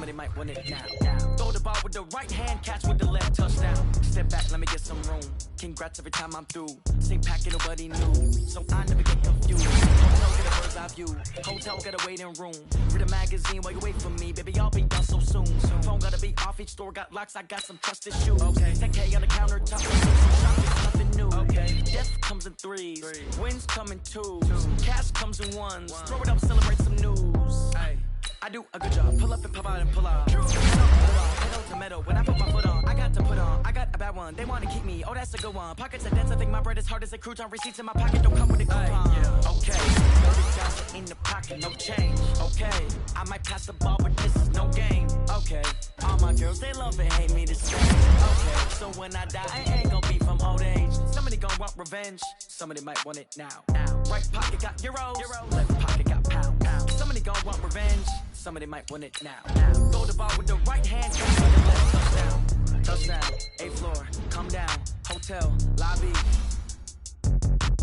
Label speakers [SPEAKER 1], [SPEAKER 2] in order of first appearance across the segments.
[SPEAKER 1] somebody might want it now. Throw the ball with the right hand, catch with the left, touchdown. Step back, let me get some room. Congrats every time I'm through. Same packet, nobody new, so I never get confused. Hotel get a bird's eye view. Hotel get a waiting room. Read a magazine while you wait for me, baby. I'll be done so soon. Phone gotta be off, each store got locks. I got some trusted shoes. Okay, 10K on the countertop. Nothing new. Okay, death comes in threes. Wins come in twos. Cash comes in ones. Throw it up, celebrate some news. Hey, I do a good job. Pull up and pop out and pull out. Pedal to metal. When I put my foot on, I got to put on. I got a bad one. They want to keep me. Oh, that's a good one. Pockets are dense. I think my bread is hard as a crouton. Receipts in my pocket don't come with a coupon. Okay, 30,000 in the pocket, no change. Okay, I might pass the ball, but this is no game. Okay, all my girls they love and hate me the same. Okay, so when I die, I ain't gonna be from old age. Somebody gon' want revenge. Somebody might want it now. Right pocket got euros. Left pocket got pounds. Somebody gon' want revenge. Somebody might want it now. Throw the ball with the right hand, catch with the left, touchdown. Touchdown, 8th floor, come down. Hotel, lobby.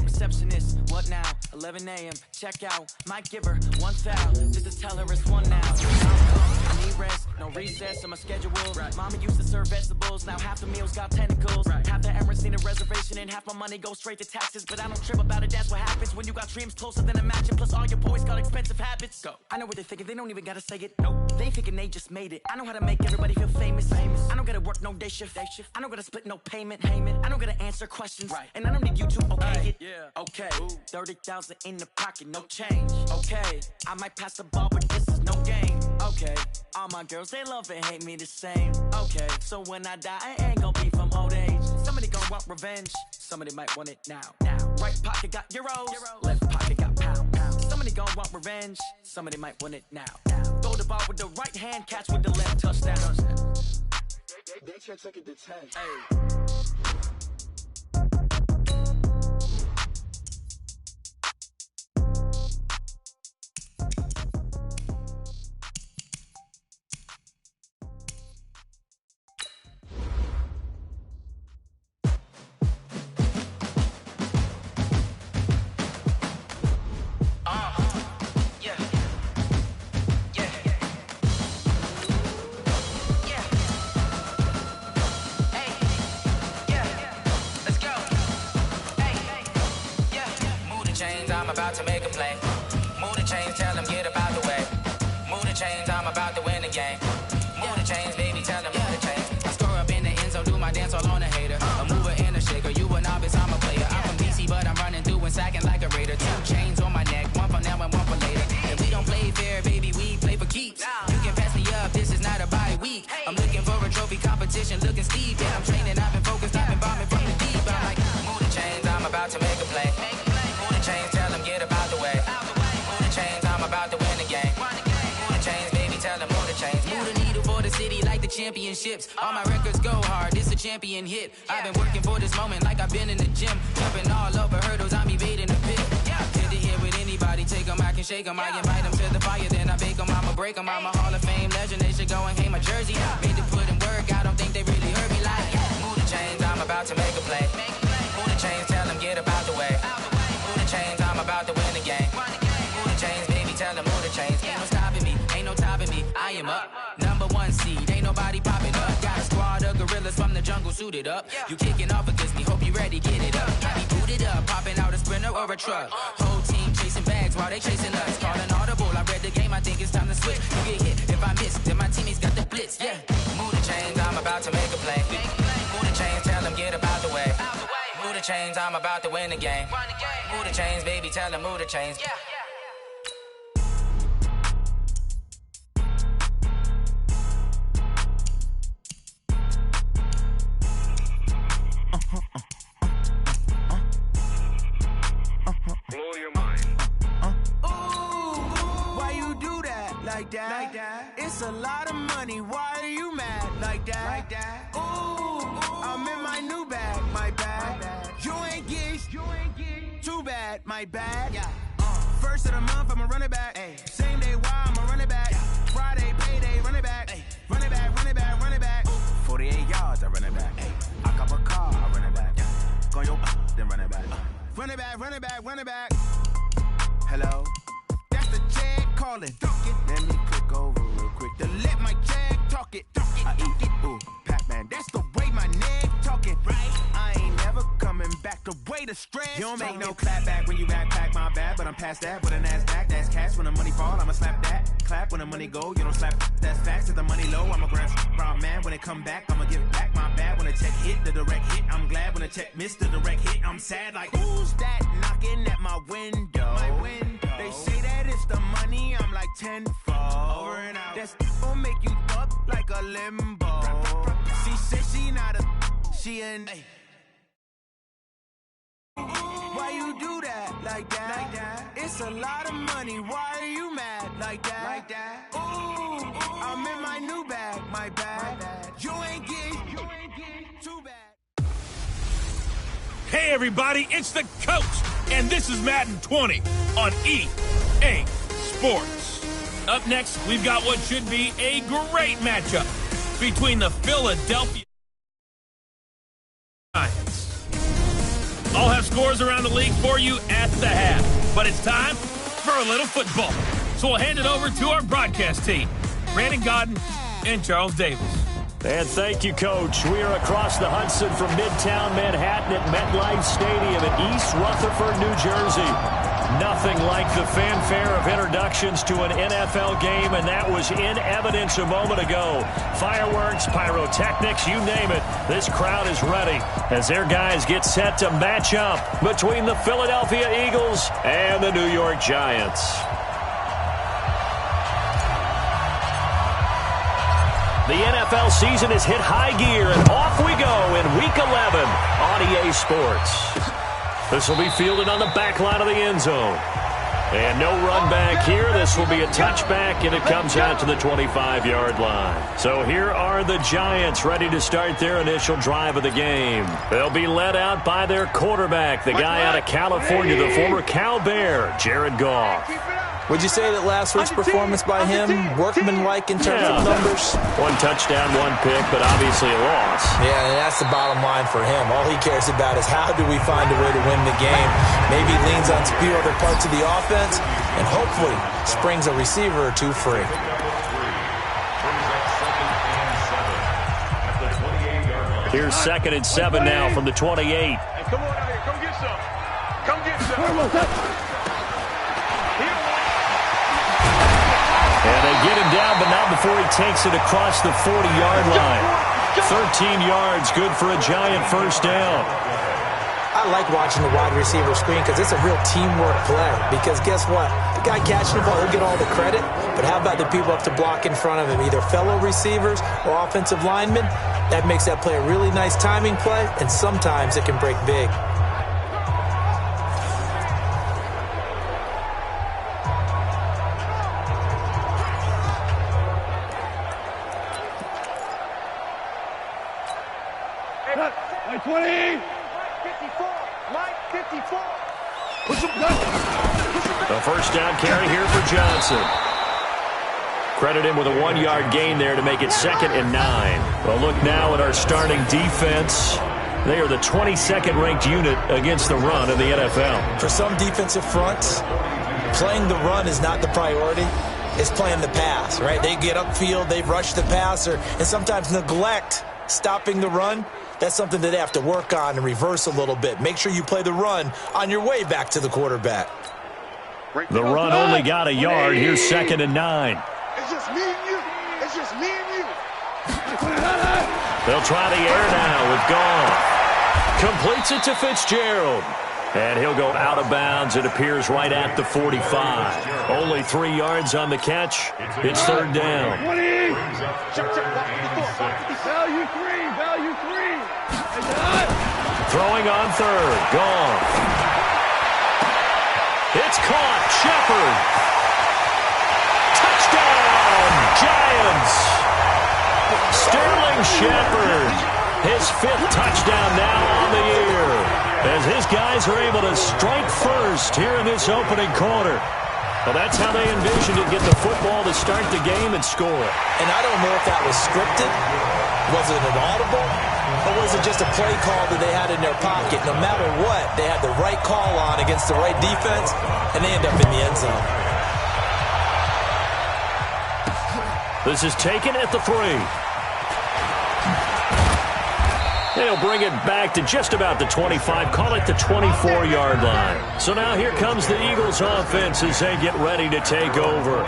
[SPEAKER 1] Receptionist, what now? 11 a.m. Check out. Might give her 1 foul, just to tell her it's one now. I need rest, no recess on my schedule. Right. Mama used to serve vegetables, now half the meals got tentacles. Right. Half the Emirates need a reservation and half my money goes straight to taxes. But I don't trip about it, that's what happens when you got dreams closer than a matching. Plus all your boys got expensive habits. Go. I know what they're thinking, they don't even gotta say it. Nope. They thinking they just made it. I know how to make everybody feel famous. I don't gotta work no day shift. I don't gotta split no payment. I don't gotta answer questions. Right. And I don't need you to okay it. Yeah. Okay, 30,000 in the pocket, no change. Okay, I might pass the ball, but this is no game. Okay, all my girls, they love and hate me the same. Okay, so when I die, I ain't gonna be from old age. Somebody gon' want revenge. Somebody might want it now. Right pocket got euros. Left pocket got pounds. Somebody gon' want revenge. Somebody might want it now. Throw the ball with the right hand, catch with the left, touchdown.
[SPEAKER 2] They can't take it to 10.
[SPEAKER 1] Hey.
[SPEAKER 3] To make a play. Move the chains, tell them get up out the way. Move the chains, I'm about to win the game. Move the chains, baby, tell them move the chains. I score up in the end zone, do my dance all on a hater. A mover and a shaker, you a novice, I'm a player. I'm from DC, but I'm running through and sacking like a raider. 2 chains on my neck, one for now and one for later. If we don't play fair, baby, we play for keeps. You can pass me up, this is not a bye week. I'm looking for a trophy competition, looking steep. Yeah, I'm training, I've been focused, I've been bombing from the deep. I'm like, move the chains, I'm about to make a play. Move the chains, tell them get up out the way. Move the chains, I'm about to win the game. Move the chains, baby, tell them move the chains. Move the needle for the city like the championships. All my records go hard, this a champion hit. I've been working for this moment like I've been in the gym. Jumping all over hurdles, I'm evading the pit. Tend to hit with anybody, take them, I can shake them. I invite them to the fire, then I bake them, I'ma break them. I'm a Hall of Fame legend, they should go and hang my jersey. Made to put in work, I don't think they really heard me like. Move the chains, I'm about to make a play. Move the chains, tell them get up out the way. Move the chains, I'm about to win the game. Move the chains, baby, tell them move the chains. Ain't no stopping me, ain't no topping me. I am up, #1 seed, ain't nobody popping up. Got a squad of gorillas from the jungle suited up. You kicking off against me, hope you ready, get it up. Got me booted up, popping out a Sprinter or a truck. Whole team chasing bags while they chasing us. Calling audible, I read the game, I think it's time to switch. You get hit, if I miss, then my teammates got the blitz, yeah. Move the chains, I'm about to make a play. Move the chains, tell them get up out the way. Move the chains, I'm about to win the game. Move the chains, baby, tell them move the chains.
[SPEAKER 2] Blow your mind.
[SPEAKER 4] Ooh, why you do that? Like that? It's a lot of money. Why are you mad? Like that? Ooh, I'm in my new bag. My bad. You ain't get too bad. My bad. Yeah. First of the month, I'ma run it back. Ay. Same day, why I'ma run it back. Yeah. Friday, payday, run it back. Ay. Run it back, run it back, run it back. 48 yards, I run it back. Ay. I cop a car, I run it back. Yeah. Go yo, then run it back. Run it back, run it back, run it back. Hello? That's the check calling. Let me click over real quick to let my tag talk it. I eat it, ooh, Pac-Man, that's the way my neck talking. Right, I ain't never coming back the way the stress. You don't make no clap back when you backpack, my bad, but I'm past that with a NASDAQ. That's cash when the money fall, I'ma slap that. Clap when the money go, you don't slap. That's facts. If the money low, I'ma grab raw man. When it come back, I'ma give back my bad. When the check hit, the direct hit, I'm glad. When the check missed the direct hit, I'm sad. Like, who's that knocking at my window? They say that it's the money, I'm like tenfold. Over and out. That's gon' make you up like a limbo. She said she not a, she an. Why you do that like that? Like that? It's a lot of money. Why are you mad like that? Like that? Ooh, I'm in my new bag, my bag. You ain't getting too bad.
[SPEAKER 5] Hey everybody, it's the coach, and this is Madden 20 on EA Sports. Up next, we've got what should be a great matchup between the Philadelphia Giants. I'll have scores around the league for you at the half, but it's time for a little football. So we'll hand it over to our broadcast team, Brandon Godden and Charles Davis.
[SPEAKER 6] And thank you, Coach. We are across the Hudson from Midtown Manhattan at MetLife Stadium in East Rutherford, New Jersey. Nothing like the fanfare of introductions to an NFL game, and that was in evidence a moment ago. Fireworks, pyrotechnics, you name it. This crowd is ready as their guys get set to match up between the Philadelphia Eagles and the New York Giants. The NFL season has hit high gear, and off we go in Week 11 on EA Sports. This will be fielded on the back line of the end zone. And no run back here. This will be a touchback, and it comes out to the 25-yard line. So here are the Giants ready to start their initial drive of the game. They'll be led out by their quarterback, the guy out of California, the former Cal Bear, Jared Goff.
[SPEAKER 7] Would you say that last week's performance by him, workmanlike in terms of numbers?
[SPEAKER 6] One touchdown, one pick, but obviously a loss.
[SPEAKER 7] Yeah, and that's the bottom line for him. All he cares about is how do we find a way to win the game. Maybe leans on a few other parts of the offense, and hopefully springs a receiver or two free.
[SPEAKER 6] Here's 2nd and 7 now from the 28.
[SPEAKER 8] Hey, come on out here. Come get some. Come get some.
[SPEAKER 6] And they get him down, but not before he takes it across the 40-yard line. 13 yards, good for a Giant first down.
[SPEAKER 7] I like watching the wide receiver screen because it's a real teamwork play. Because guess what? The guy catching the ball, he'll get all the credit. But how about the people up to block in front of him, either fellow receivers or offensive linemen? That makes that play a really nice timing play, and sometimes it can break big.
[SPEAKER 6] A first down carry here for Johnson. Credit him with a 1-yard gain there to make it 2nd and 9. Well, look now at our starting defense. They are the 22nd ranked unit against the run in the NFL.
[SPEAKER 7] For some defensive fronts, playing the run is not the priority. It's playing the pass, right? They get upfield, they rush the passer, and sometimes neglect stopping the run. That's something that they have to work on and reverse a little bit. Make sure you play the run on your way back to the quarterback.
[SPEAKER 6] The run only got a yard. Here's 2nd and 9.
[SPEAKER 8] It's just me and you. It's just me and you.
[SPEAKER 6] They'll try the air now with Goff. Completes it to Fitzgerald. And he'll go out of bounds. It appears right at the 45. Only 3 yards on the catch. It's 3rd down.
[SPEAKER 8] Value three.
[SPEAKER 6] Throwing on 3rd. Goff. It's caught. Shepard. Touchdown, Giants. Sterling Shepard. His 5th touchdown now on the year. As his guys are able to strike first here in this opening quarter. Well, that's how they envisioned it, get the football to start the game and score.
[SPEAKER 7] And I don't know if that was scripted. Was it an audible? Or was it just a play call that they had in their pocket? No matter what, they had the right call on against the right defense, and they end up in the end zone.
[SPEAKER 6] This is taken at the 3. They'll bring it back to just about the 25, call it the 24-yard line. So now here comes the Eagles offense as they get ready to take over.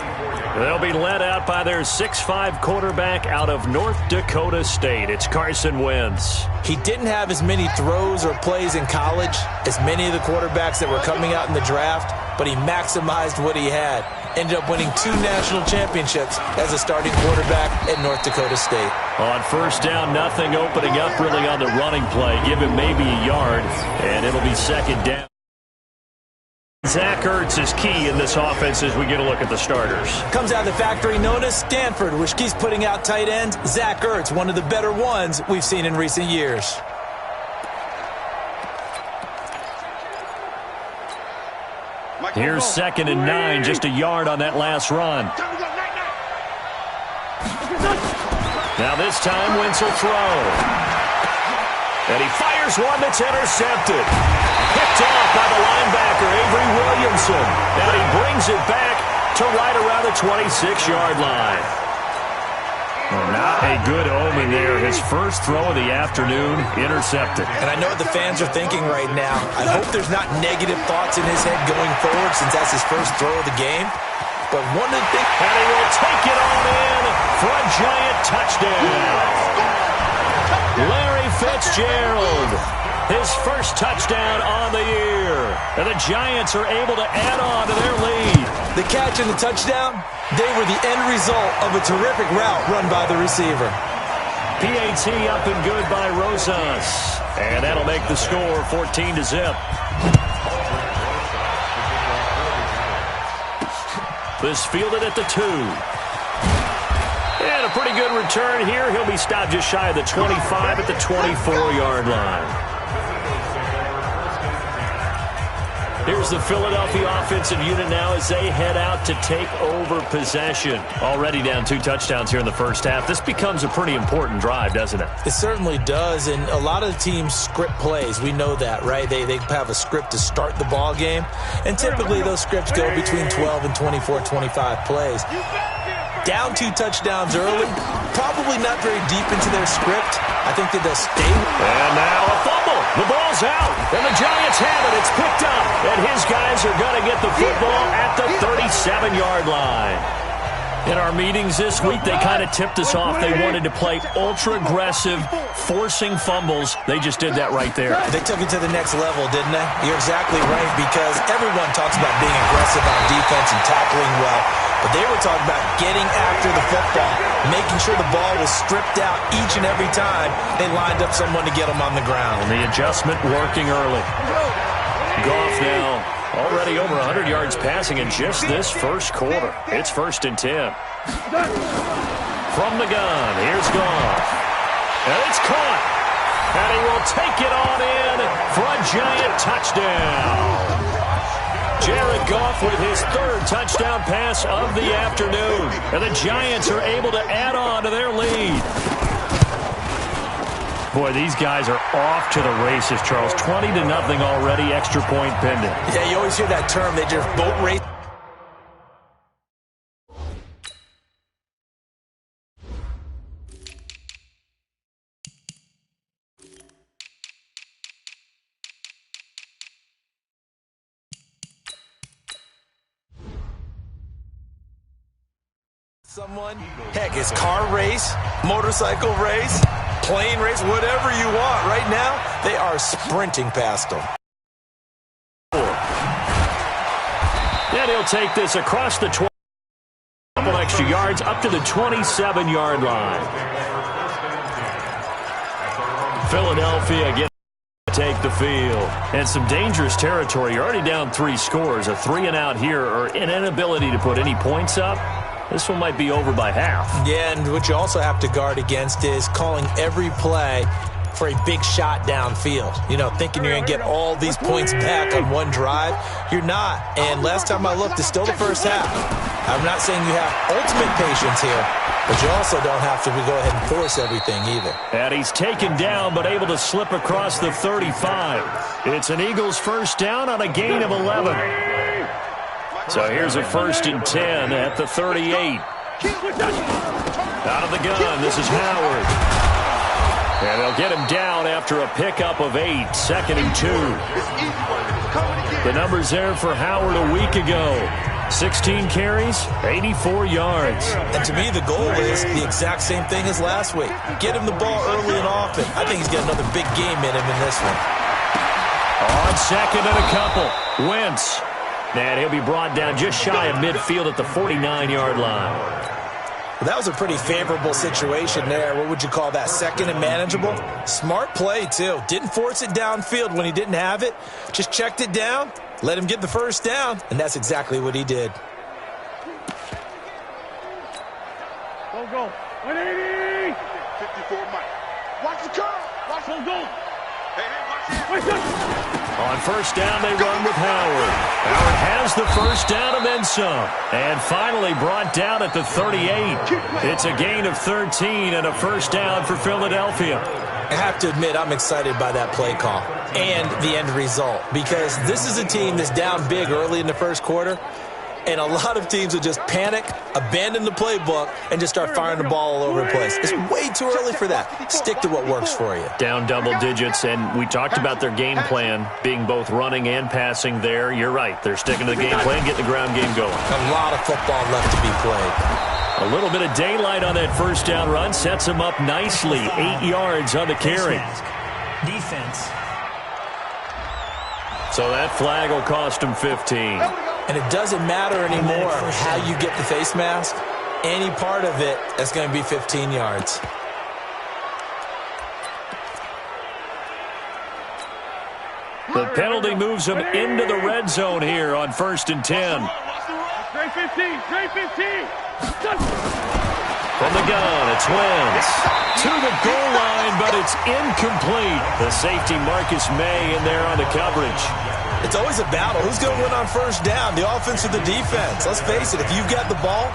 [SPEAKER 6] They'll be led out by their 6'5 quarterback out of North Dakota State. It's Carson Wentz.
[SPEAKER 7] He didn't have as many throws or plays in college as many of the quarterbacks that were coming out in the draft, but he maximized what he had. Ended up winning 2 national championships as a starting quarterback at North Dakota State.
[SPEAKER 6] On first down, nothing opening up really on the running play. Give him maybe a yard, and it'll be second down. Zach Ertz is key in this offense as we get a look at the starters.
[SPEAKER 7] Comes out of the factory known as Stanford, which keeps putting out tight ends. Zach Ertz, one of the better ones we've seen in recent years.
[SPEAKER 6] Here's 2nd and 9, just a yard on that last run. Now this time, Wentz will throw. And he fires one that's intercepted. Picked off by the linebacker, Avery Williamson. And he brings it back to right around the 26-yard line. Well, not a good omen there. His first throw of the afternoon intercepted.
[SPEAKER 7] And I know what the fans are thinking right now. I hope there's not negative thoughts in his head going forward since that's his first throw of the game. But one of the things...
[SPEAKER 6] And he will take it on in for a giant touchdown. Larry Fitzgerald, his first touchdown on the year. And the Giants are able to add on to their lead.
[SPEAKER 7] The catch and the touchdown, they were the end result of a terrific route run by the receiver.
[SPEAKER 6] PAT up and good by Rosas. And that'll make the score 14-0. This fielded at the 2. And a pretty good return here. He'll be stopped just shy of the 25 at the 24-yard line. Here's the Philadelphia offensive unit now as they head out to take over possession. Already down 2 touchdowns here in the first half. This becomes a pretty important drive, doesn't it?
[SPEAKER 7] It certainly does, and a lot of the teams script plays. We know that, right? They have a script to start the ball game, and typically those scripts go between 12 and 24, 25 plays. Down 2 touchdowns early, probably not very deep into their script. I think that they'll stay.
[SPEAKER 6] And now a fumble. The ball's out, and the Giants have it. It's picked up, and his guys are going to get the football at the 37-yard line. In our meetings this week, they kind of tipped us off. They wanted to play ultra-aggressive, forcing fumbles. They just did that right there.
[SPEAKER 7] They took it to the next level, didn't they? You're exactly right, because everyone talks about being aggressive on defense and tackling well. But they were talking about getting after the football, making sure the ball was stripped out each and every time they lined up someone to get them on the ground.
[SPEAKER 6] And the adjustment working early. Goff now already over 100 yards passing in just this first quarter. It's 1st and 10. From the gun, here's Goff. And it's caught. And he will take it on in for a giant touchdown. Jared Goff with his 3rd touchdown pass of the afternoon. And the Giants are able to add on to their lead. Boy, these guys are off to the races, Charles. 20-0 already, extra point pending.
[SPEAKER 7] Yeah, you always hear that term. They just boat race. Someone, heck, it's car race, motorcycle race, plane race, whatever you want. Right now, they are sprinting past them.
[SPEAKER 6] And he'll take this across the 20. Couple extra yards up to the 27-yard line. Philadelphia gets to take the field. And some dangerous territory. You're already down 3 scores. A 3-and-out here, or an inability to put any points up. This one might be over by half.
[SPEAKER 7] Yeah, and what you also have to guard against is calling every play for a big shot downfield. You know, thinking you're going to get all these points back on one drive. You're not. And last time I looked, it's still the first half. I'm not saying you have ultimate patience here, but you also don't have to go ahead and force everything either.
[SPEAKER 6] And he's taken down, but able to slip across the 35. It's an Eagles first down on a gain of 11. So here's a 1st and 10 at the 38. Out of the gun, this is Howard. And they'll get him down after a pickup of 8, 2nd and 2. The numbers there for Howard a week ago. 16 carries, 84 yards.
[SPEAKER 7] And to me, the goal is the exact same thing as last week. Get him the ball early and often. I think he's got another big game in him in this one.
[SPEAKER 6] On 2nd and a couple, Wentz. And he'll be brought down just shy of midfield at the 49-yard line.
[SPEAKER 7] Well, that was a pretty favorable situation there. What would you call that? 2nd and manageable? Smart play, too. Didn't force it downfield when he didn't have it. Just checked it down, let him get the first down, and that's exactly what he did.
[SPEAKER 8] Go. 180. 54 Mike. Watch the curve. Watch the goal. Hey, watch it.
[SPEAKER 6] On first down, they run with Howard. Howard has the first down and then some. And finally brought down at the 38. It's a gain of 13 and a first down for Philadelphia.
[SPEAKER 7] I have to admit, I'm excited by that play call and the end result, because this is a team that's down big early in the first quarter, and a lot of teams will just panic, abandon the playbook, and just start firing the ball all over the place. It's way too early for that. Stick to what works for you.
[SPEAKER 6] Down double digits, and we talked about their game plan being both running and passing there. You're right. They're sticking to the game plan, getting the ground game going.
[SPEAKER 7] A lot of football left to be played.
[SPEAKER 6] A little bit of daylight on that first down run sets him up nicely. 8 yards on the carry.
[SPEAKER 9] Defense.
[SPEAKER 6] So that flag will cost him 15.
[SPEAKER 7] And it doesn't matter anymore how you get the face mask. Any part of it is going to be 15 yards.
[SPEAKER 6] The penalty moves him into the red zone here on 1st and 10.
[SPEAKER 8] Straight 15. Straight 15.
[SPEAKER 6] From the gun, it's Wentz. To the goal line, but it's incomplete. The safety Marcus May in there on the coverage.
[SPEAKER 7] It's always a battle. Who's going to win on first down, the offense or the defense? Let's face it, if you've got the ball,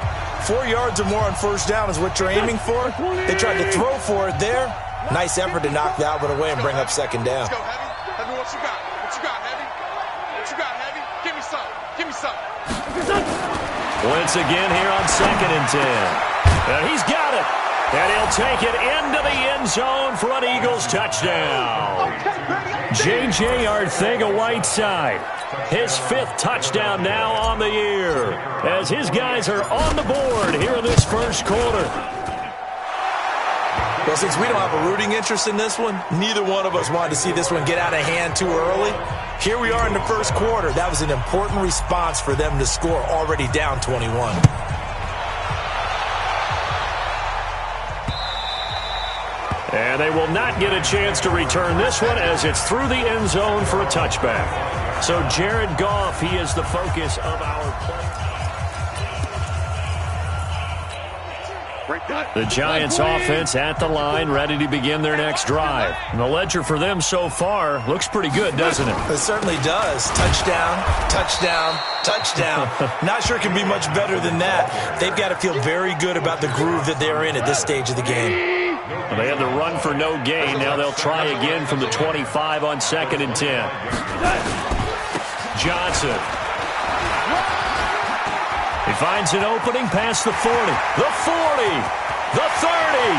[SPEAKER 7] 4 yards or more on first down is what you're aiming for. They tried to throw for it there. Nice effort to knock that one away and bring up 2nd down.
[SPEAKER 8] Let's go, Heavy. Heavy, what you got? What you got, Heavy? What you got, Heavy? Give me some. Give me some.
[SPEAKER 6] Wentz again here on 2nd and 10. And he's got it. And he'll take it into the end zone for an Eagles touchdown. J.J. Arcega-Whiteside, his 5th touchdown now on the year, as his guys are on the board here in this first quarter.
[SPEAKER 7] Well, since we don't have a rooting interest in this one, neither one of us wanted to see this one get out of hand too early. Here we are in the first quarter. That was an important response for them to score, already down 21.
[SPEAKER 6] And they will not get a chance to return this one as it's through the end zone for a touchback. So Jared Goff, he is the focus of our play. The Giants offense at the line, ready to begin their next drive. And the ledger for them so far looks pretty good, doesn't it?
[SPEAKER 7] It certainly does. Touchdown, touchdown, touchdown. Not sure it can be much better than that. They've got to feel very good about the groove that they're in at this stage of the game.
[SPEAKER 6] Well, they had the run for no gain. Now they'll try again from the 25 on 2nd and 10. Johnson. He finds an opening past the 40, the 40, the 30,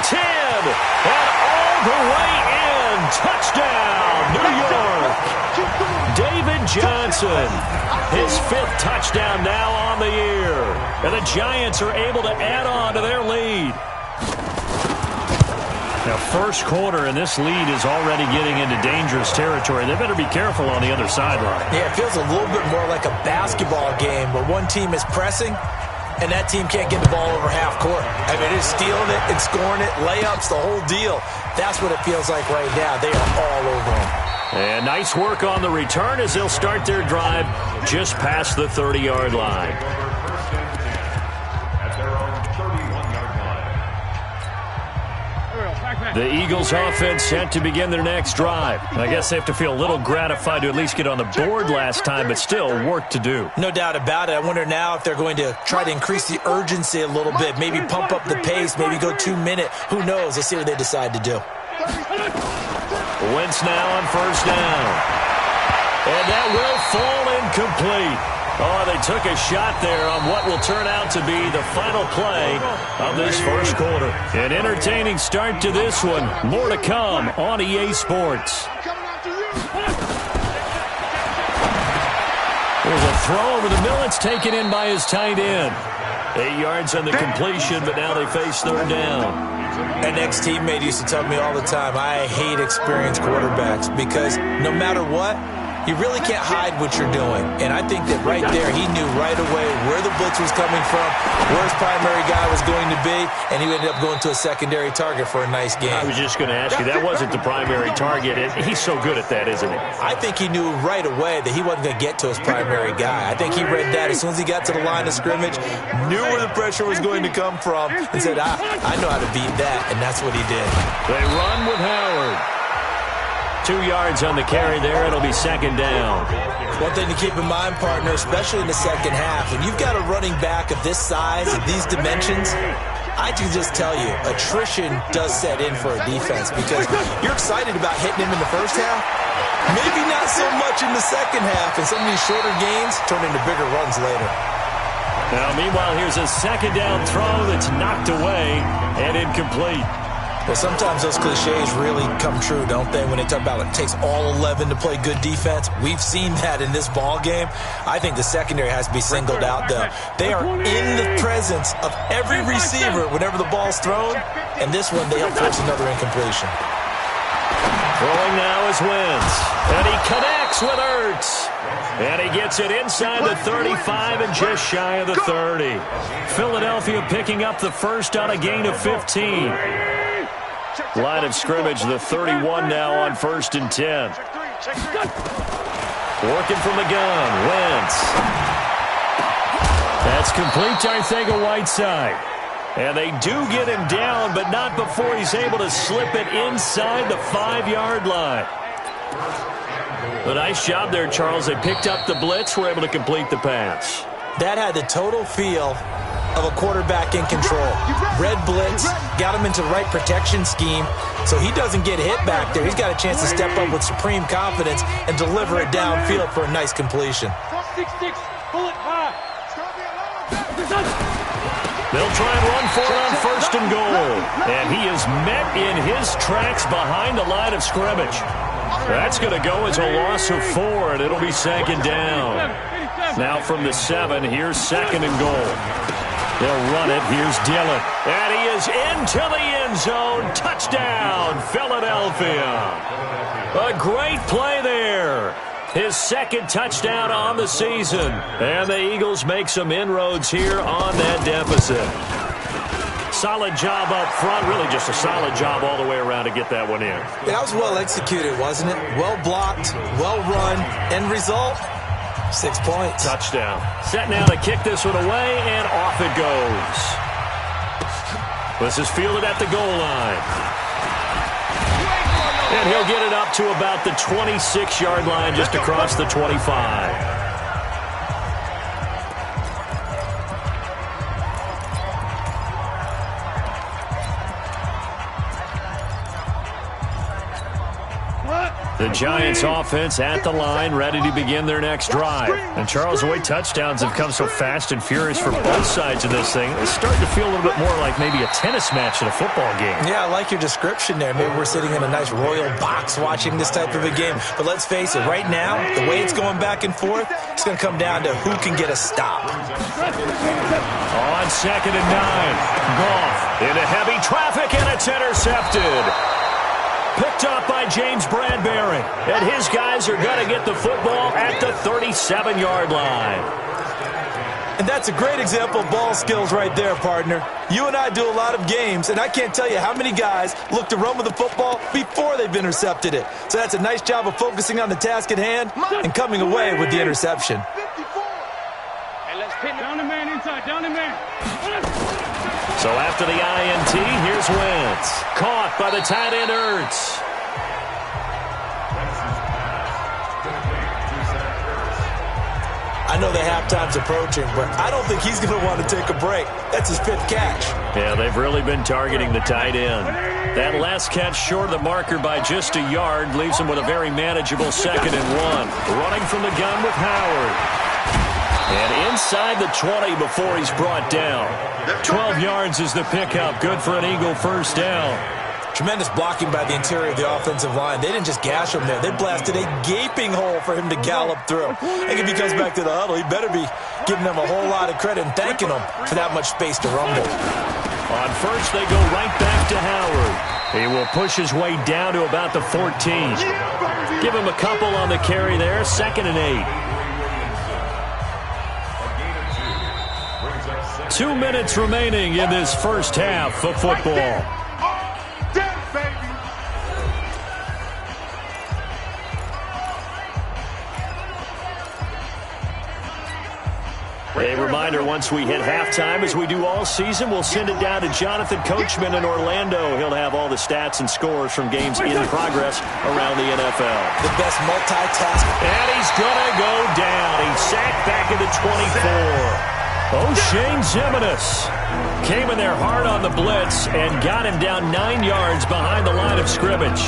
[SPEAKER 6] 10, and all the way in. Touchdown, New York. David Johnson, his 5th touchdown now on the year. And the Giants are able to add on to their lead. Now, first quarter, and this lead is already getting into dangerous territory. They better be careful on the other sideline.
[SPEAKER 7] Yeah, it feels a little bit more like a basketball game where one team is pressing and that team can't get the ball over half court. I mean, it's stealing it and scoring it, layups, the whole deal. That's what it feels like right now. They are all over them.
[SPEAKER 6] And nice work on the return as they'll start their drive just past the 30-yard line. The Eagles offense set to begin their next drive. I guess they have to feel a little gratified to at least get on the board last time, but still work to do.
[SPEAKER 7] No doubt about it. I wonder now if they're going to try to increase the urgency a little bit, maybe pump up the pace, maybe go 2 minute. Who knows? Let's see what they decide to do.
[SPEAKER 6] Wentz now on first down. And that will fall incomplete. Oh, they took a shot there on what will turn out to be the final play of this first quarter. An entertaining start to this one. More to come on EA Sports. There's a throw over the middle. It's taken in by his tight end. 8 yards on the completion, but now they face third down.
[SPEAKER 7] An ex-teammate used to tell me all the time, I hate experienced quarterbacks because no matter what, you really can't hide what you're doing. And I think that right there, he knew right away where the blitz was coming from, where his primary guy was going to be, and he ended up going to a secondary target for a nice game.
[SPEAKER 6] I was just going to ask you, that wasn't the primary target. He's so good at that, isn't he?
[SPEAKER 7] I think he knew right away that he wasn't going to get to his primary guy. I think he read that as soon as he got to the line of scrimmage, knew where the pressure was going to come from, and said, I know how to beat that, and that's what he did.
[SPEAKER 6] They run with Howard. 2 yards on the carry there. It'll be second down.
[SPEAKER 7] One thing to keep in mind, partner, especially in the second half, when you've got a running back of this size, of these dimensions, I can just tell you, attrition does set in for a defense because you're excited about hitting him in the first half. Maybe not so much in the second half, and some of these shorter gains turn into bigger runs later.
[SPEAKER 6] Now, meanwhile, here's a second down throw that's knocked away and incomplete.
[SPEAKER 7] Well, sometimes those cliches really come true, don't they, when they talk about it takes all 11 to play good defense. We've seen that in this ball game. I think the secondary has to be singled out, though. They are in the presence of every receiver whenever the ball's thrown, and this one they help force another incompletion.
[SPEAKER 6] Throwing now is Wentz, and he connects with Ertz. And he gets it inside the 35 and just shy of the 30. Philadelphia picking up the first on a gain of 15. Line of scrimmage, the 31 now on 1st and 10. Working from the gun, Wentz. That's complete to Arcega-Whiteside. And they do get him down, but not before he's able to slip it inside the 5-yard line. A nice job there, Charles. They picked up the blitz, were able to complete the pass.
[SPEAKER 7] That had the total feel of a quarterback in control. Red blitz, got him into the right protection scheme, so he doesn't get hit back there. He's got a chance to step up with supreme confidence and deliver it downfield for a nice completion.
[SPEAKER 6] They'll try and run for it on 1st and goal. And he is met in his tracks behind the line of scrimmage. That's going to go as a loss of 4, and it'll be second down. Now from the 7, here's 2nd and goal. They'll run it. Here's Dillon. And he is into the end zone. Touchdown, Philadelphia. A great play there. His 2nd touchdown on the season. And the Eagles make some inroads here on that deficit. Solid job up front. Really just a solid job all the way around to get that one in.
[SPEAKER 7] Yeah, that was well executed, wasn't it? Well blocked, well run. End result, 6 points.
[SPEAKER 6] Touchdown. Set now to kick this one away, and off it goes. This is fielded at the goal line. And he'll get it up to about the 26-yard line, just across the 25. The Giants offense at the line, ready to begin their next drive. And Charles, the way touchdowns have come so fast and furious for both sides of this thing, it's starting to feel a little bit more like maybe a tennis match in a football game.
[SPEAKER 7] Yeah, I like your description there. Maybe we're sitting in a nice royal box watching this type of a game. But let's face it, right now, the way it's going back and forth, it's going to come down to who can get a stop.
[SPEAKER 6] On 2nd and 9, Goff into heavy traffic, and it's intercepted. Picked up by James Bradbury. And his guys are going to get the football at the 37-yard line.
[SPEAKER 7] And that's a great example of ball skills right there, partner. You and I do a lot of games, and I can't tell you how many guys look to run with the football before they've intercepted it. So that's a nice job of focusing on the task at hand and coming away with the interception.
[SPEAKER 8] Hey, let's pin down the man inside, down the man.
[SPEAKER 6] So after the INT, here's Wentz. Caught by the tight end Ertz.
[SPEAKER 7] I know the halftime's approaching, but I don't think he's going to want to take a break. That's his 5th catch.
[SPEAKER 6] Yeah, they've really been targeting the tight end. That last catch short of the marker by just a yard leaves him with a very manageable 2nd and 1. Running from the gun with Howard. And inside the 20 before he's brought down. 12 yards is the pickup. Good for an Eagle first down.
[SPEAKER 7] Tremendous blocking by the interior of the offensive line. They didn't just gash him there. They blasted a gaping hole for him to gallop through. I think if he comes back to the huddle, he better be giving them a whole lot of credit and thanking them for that much space to rumble.
[SPEAKER 6] On first, they go right back to Howard. He will push his way down to about the 14. Give him a couple on the carry there. 2nd and 8. 2 minutes remaining in this first half of football. A reminder, once we hit halftime, as we do all season, we'll send it down to Jonathan Coachman in Orlando. He'll have all the stats and scores from games in progress around the NFL.
[SPEAKER 7] The best multitask.
[SPEAKER 6] And he's going to go down. He's sacked back at the 24. O'Shane Zimenez came in there hard on the blitz and got him down 9 yards behind the line of scrimmage.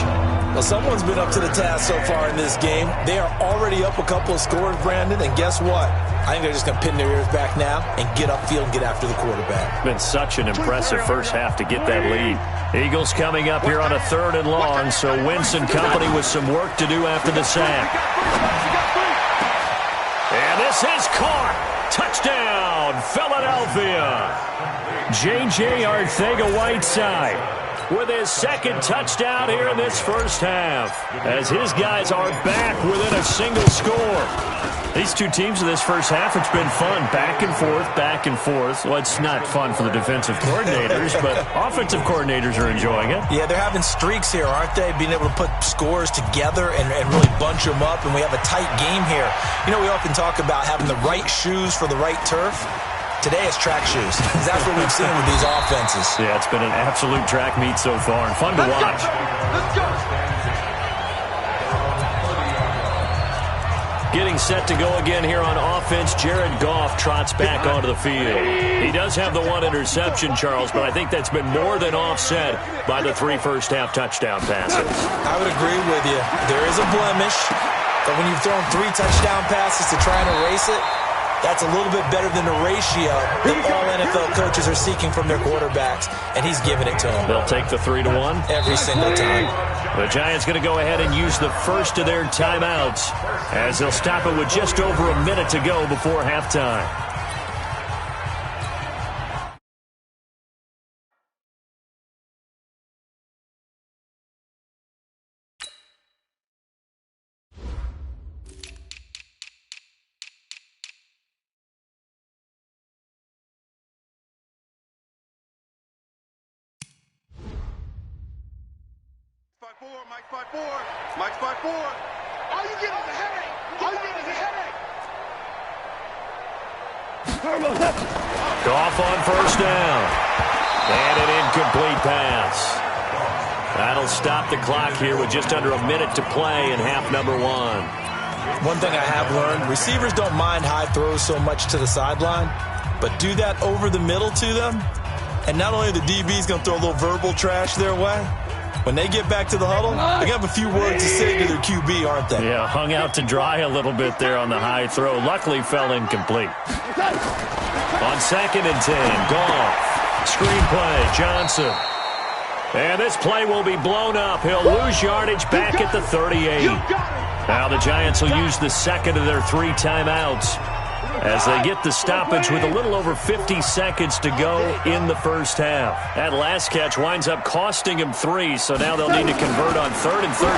[SPEAKER 7] Well, someone's been up to the task so far in this game. They are already up a couple of scores, Brandon, and guess what? I think they're just going to pin their ears back now and get upfield and get after the quarterback.
[SPEAKER 6] Been such an impressive first half to get that lead. Eagles coming up here on a 3rd and long, so Wentz and company with some work to do after the sack. And this is caught. Touchdown, Philadelphia. J.J. Arcega-Whiteside with his 2nd touchdown here in this first half, as his guys are back within a single score. These two teams in this first half, it's been fun. Back and forth, back and forth. Well, it's not fun for the defensive coordinators, but offensive coordinators are enjoying it.
[SPEAKER 7] Yeah, they're having streaks here, aren't they? Being able to put scores together and really bunch them up, and we have a tight game here. You know, we often talk about having the right shoes for the right turf. Today it's track shoes. That's what we've seen with these offenses.
[SPEAKER 6] Yeah, it's been an absolute track meet so far and fun to watch.
[SPEAKER 8] Let's go.
[SPEAKER 6] Getting set to go again here on offense, Jared Goff trots back onto the field. He does have the 1 interception, Charles, but I think that's been more than offset by the 3 first-half touchdown passes.
[SPEAKER 7] I would agree with you. There is a blemish, but when you've thrown 3 touchdown passes to try and erase it, that's a little bit better than the ratio that all NFL coaches are seeking from their quarterbacks, and he's giving it to them.
[SPEAKER 6] They'll take the 3-1
[SPEAKER 7] every single time.
[SPEAKER 6] The Giants going to go ahead and use the first of their timeouts, as they'll stop it with just over a minute to go before halftime.
[SPEAKER 8] Mike 5-4. Mike 5-4. All you get is a headache. All you get is a headache.
[SPEAKER 6] Goff on first down. And an incomplete pass. That'll stop the clock here with just under a minute to play in half number 1.
[SPEAKER 7] One thing I have learned, receivers don't mind high throws so much to the sideline, but do that over the middle to them, and not only are the DBs going to throw a little verbal trash their way, when they get back to the huddle, they have a few words to say to their QB, aren't they?
[SPEAKER 6] Yeah, hung out to dry a little bit there on the high throw. Luckily fell incomplete. On 2nd and 10, Goff. Screenplay, Johnson. And this play will be blown up. He'll lose yardage back at the 38. Now the Giants will use the 2nd of their 3 timeouts as they get the stoppage with a little over 50 seconds to go in the first half. That last catch winds up costing him 3, so now they'll need to convert on 3rd and 13.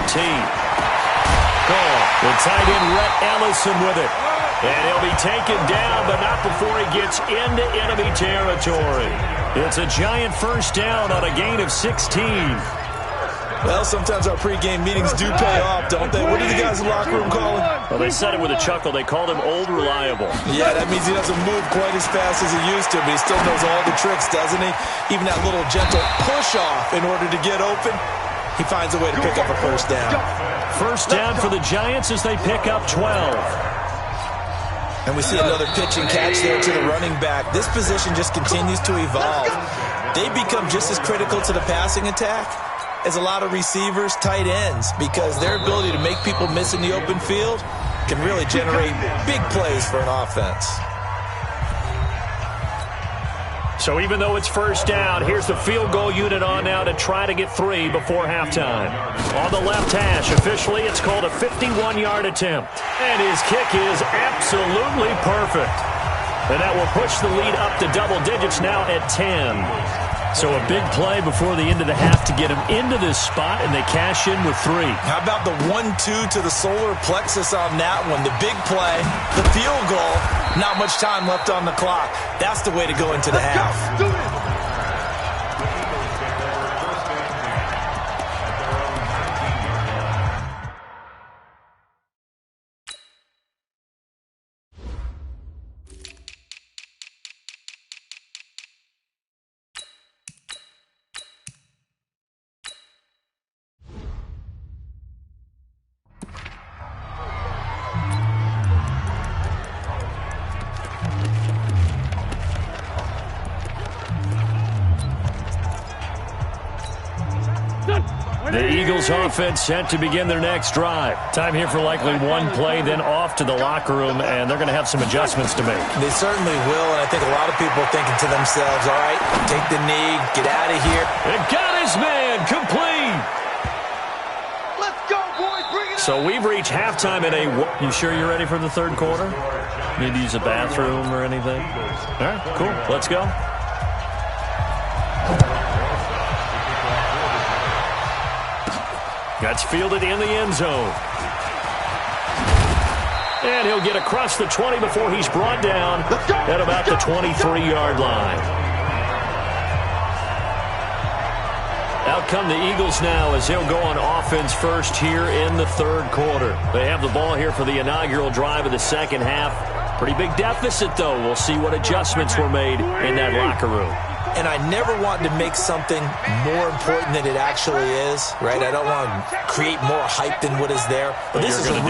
[SPEAKER 6] Goff, the tight end Rhett Ellison with it. And he'll be taken down, but not before he gets into enemy territory. It's a Giant first down on a gain of 16.
[SPEAKER 7] Well, sometimes our pregame meetings do pay off, don't they? What do the guys in the locker room call him?
[SPEAKER 6] Well, they said it with a chuckle. They called him Old Reliable.
[SPEAKER 7] Yeah, that means he doesn't move quite as fast as he used to, but he still knows all the tricks, doesn't he? Even that little gentle push-off in order to get open, he finds a way to pick up a first down.
[SPEAKER 6] First down for the Giants as they pick up 12.
[SPEAKER 7] And we see another pitch and catch there to the running back. This position just continues to evolve. They become just as critical to the passing attack as a lot of receivers, tight ends, because their ability to make people miss in the open field can really generate big plays for an offense.
[SPEAKER 6] So even though it's first down, here's the field goal unit on now to try to get 3 before halftime. On the left hash, officially it's called a 51-yard attempt. And his kick is absolutely perfect. And that will push the lead up to double digits now at 10. So a big play before the end of the half to get him into this spot, and they cash in with 3.
[SPEAKER 7] How about the 1-2 to the solar plexus on that one? The big play, the field goal, not much time left on the clock. That's the way to go into the half.
[SPEAKER 6] The Eagles offense set to begin their next drive. Time here for likely one play, then off to the locker room, and they're going to have some adjustments to make.
[SPEAKER 7] They certainly will, and I think a lot of people are thinking to themselves, all right, take the knee, get out of here.
[SPEAKER 6] It got his man complete.
[SPEAKER 8] Let's go, boys. Bring it.
[SPEAKER 6] So we've reached halftime at a... You sure you're ready for the third quarter? Need to use a bathroom or anything? All right, cool. Let's go. That's fielded in the end zone. And he'll get across the 20 before he's brought down at about the 23-yard line. Out come the Eagles now as they'll go on offense first here in the third quarter. They have the ball here for the inaugural drive of the second half. Pretty big deficit, though. We'll see what adjustments were made in that locker room.
[SPEAKER 7] And I never want to make something more important than it actually is, right? I don't want to create more hype than what is there. But this is I'm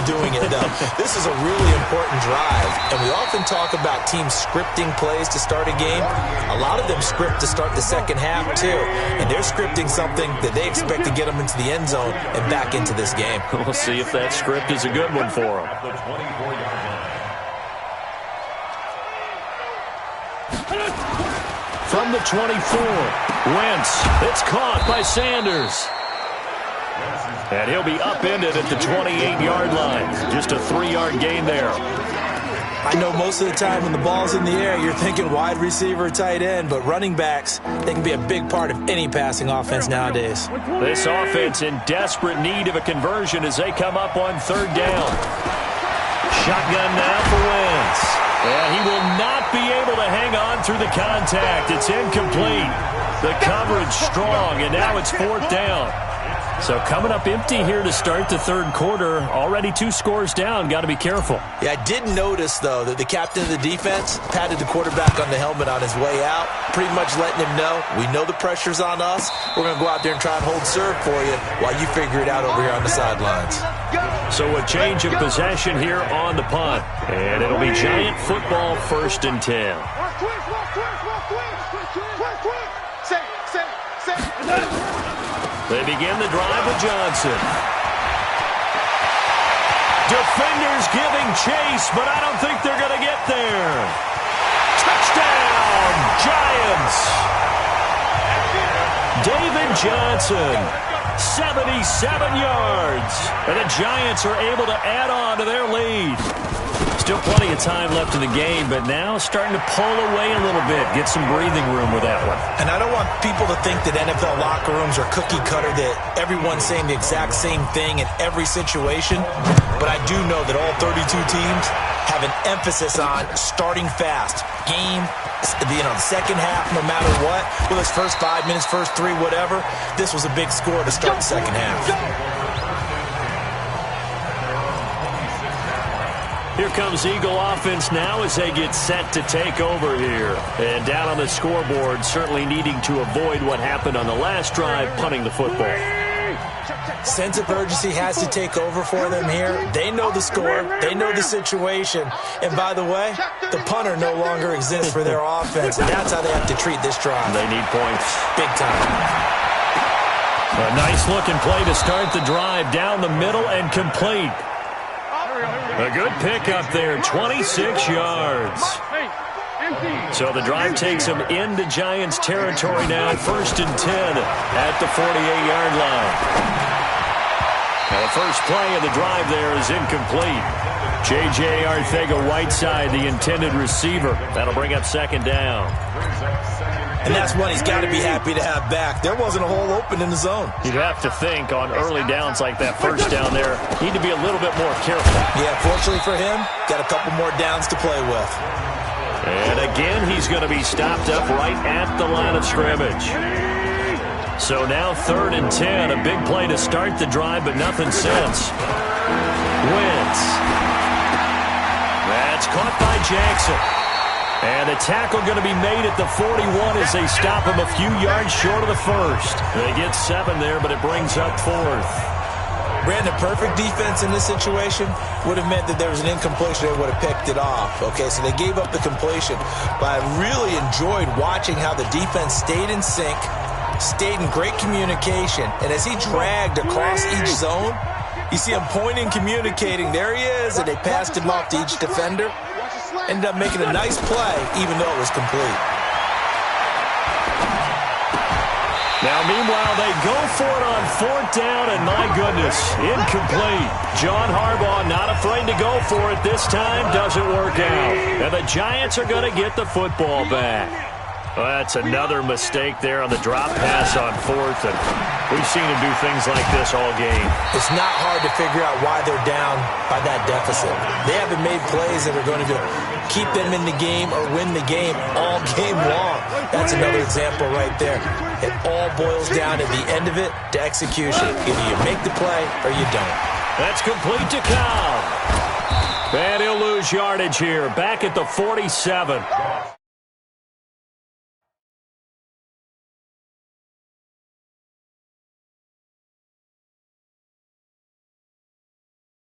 [SPEAKER 7] doing it, though. This is a really important drive. And we often talk about teams scripting plays to start a game. A lot of them script to start the second half, too. And they're scripting something that they expect to get them into the end zone and back into this game.
[SPEAKER 6] We'll see if that script is a good one for them. From the 24, Wentz. It's caught by Sanders. And he'll be upended at the 28-yard line. Just a 3-yard gain there.
[SPEAKER 7] I know most of the time when the ball's in the air, you're thinking wide receiver, tight end, but running backs, they can be a big part of any passing offense nowadays.
[SPEAKER 6] This offense in desperate need of a conversion as they come up on third down. Shotgun now for Wentz. And he will not be able to hang on through the contact. It's incomplete. The coverage strong, and now it's fourth down. So coming up empty here to start the third quarter. Already 2 scores down. Got to be careful.
[SPEAKER 7] Yeah, I did notice, though, that the captain of the defense patted the quarterback on the helmet on his way out, pretty much letting him know, we know the pressure's on us. We're going to go out there and try and hold serve for you while you figure it out over here on the sidelines.
[SPEAKER 6] So a change of possession here on the punt. And it'll be Giant football, 1st and 10. They begin the drive with Johnson. Defenders giving chase, but I don't think they're going to get there. Touchdown, Giants. David Johnson, 77 yards. And the Giants are able to add on to their lead. Still plenty of time left in the game, but now starting to pull away a little bit. Get some breathing room with that one.
[SPEAKER 7] And I don't want people to think that NFL locker rooms are cookie cutter, that everyone's saying the exact same thing in every situation. But I do know that all 32 teams have an emphasis on starting fast. Game, the second half, no matter what. Whether it's first 5 minutes, first 3, whatever. This was a big score to start the second half.
[SPEAKER 6] Here comes Eagle offense now as they get set to take over here. And down on the scoreboard, certainly needing to avoid what happened on the last drive, punting the football.
[SPEAKER 7] Sense of urgency has to take over for them here. They know the score. They know the situation. And by the way, the punter no longer exists for their offense. And that's how they have to treat this drive.
[SPEAKER 6] They need points.
[SPEAKER 7] Big time.
[SPEAKER 6] A nice-looking play to start the drive down the middle and complete. A good pickup there, 26 yards. So the drive takes him into Giants territory now, 1st and 10 at the 48-yard line. Now the first play of the drive there is incomplete. J.J. Arcega-Whiteside, the intended receiver. That'll bring up 2nd down.
[SPEAKER 7] And that's one he's got to be happy to have back. There wasn't a hole open in the zone.
[SPEAKER 6] You'd have to think on early downs like that first down there, need to be a little bit more careful.
[SPEAKER 7] Yeah, fortunately for him, got a couple more downs to play with.
[SPEAKER 6] And again, he's going to be stopped up right at the line of scrimmage. So now 3rd and 10, a big play to start the drive, but nothing since. Wentz. That's caught by Jackson. And the tackle going to be made at the 41 as they stop him a few yards short of the first. They get 7 there, but it brings up 4th.
[SPEAKER 7] Brandon, perfect defense in this situation would have meant that there was an incompletion. They would have picked it off. Okay, so they gave up the completion. But I really enjoyed watching how the defense stayed in sync, stayed in great communication. And as he dragged across each zone, you see him pointing, communicating. There he is, and they passed him off to each defender. Ended up making a nice play, even though it was complete.
[SPEAKER 6] Now, meanwhile, they go for it on 4th down, and my goodness, incomplete. John Harbaugh not afraid to go for it this time. Doesn't work out. And the Giants are going to get the football back. Well, that's another mistake there on the drop pass on 4th, and we've seen him do things like this all game.
[SPEAKER 7] It's not hard to figure out why they're down by that deficit. They haven't made plays that are going to keep them in the game or win the game all game long. That's another example right there. It all boils down at the end of it to execution. Either you make the play or you don't.
[SPEAKER 6] That's complete to Cobb. And he'll lose yardage here, back at the 47.